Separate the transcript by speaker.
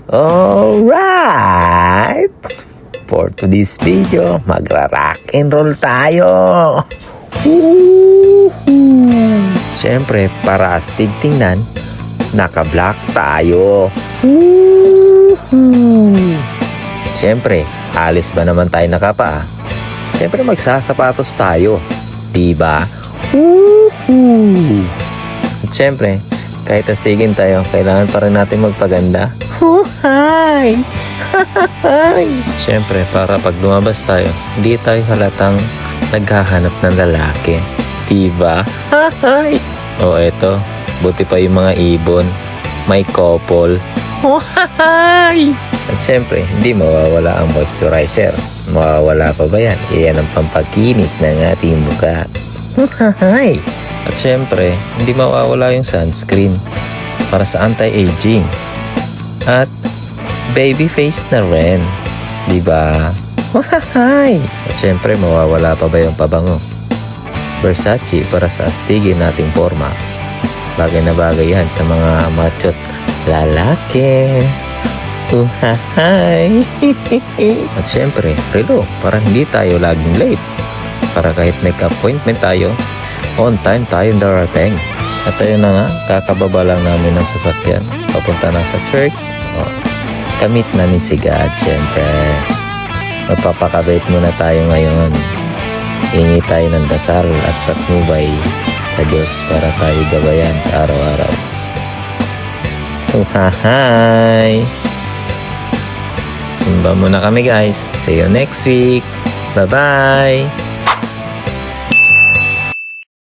Speaker 1: Alright! For today's video, magra-rock and roll tayo! Woohoo! Siyempre, para astig tingnan, naka-black tayo! Woohoo! Siyempre, alis ba naman tayo nakapa? Siyempre, magsasapatos tayo. Diba? Woohoo! At siyempre, kahit astigin tayo, kailangan pa rin natin magpaganda. Hi! Hi! Siyempre, para pag lumabas tayo, hindi tayo halatang naghahanap ng lalaki. Diba? Hi! O eto, buti pa yung mga ibon. May couple. Hi! At siyempre, hindi mawawala ang moisturizer. Mawawala pa ba yan? Iyan ang pampakinis ng ating mukha. Hi! At siyempre, hindi mawawala yung sunscreen para sa anti-aging. At baby face na rin. Diba? Hi! At siyempre, mawawala pa ba yung pabango? Versace para sa astigin nating forma. Bagay na bagay yan sa mga machot lalaki. Hi! At siyempre, relo para hindi tayo laging late. Para kahit may appointment tayo, on time tayong darating. At ayun na nga, kakababa lang namin ng sasakyan. Papunta na sa church. Kamit namin si God, syempre. Magpapakabait muna tayo ngayon. Hingi tayo ng dasal at patnubay sa Diyos para tayo gabayan sa araw-araw. Hi! Simba muna kami guys. See you next week. Bye-bye!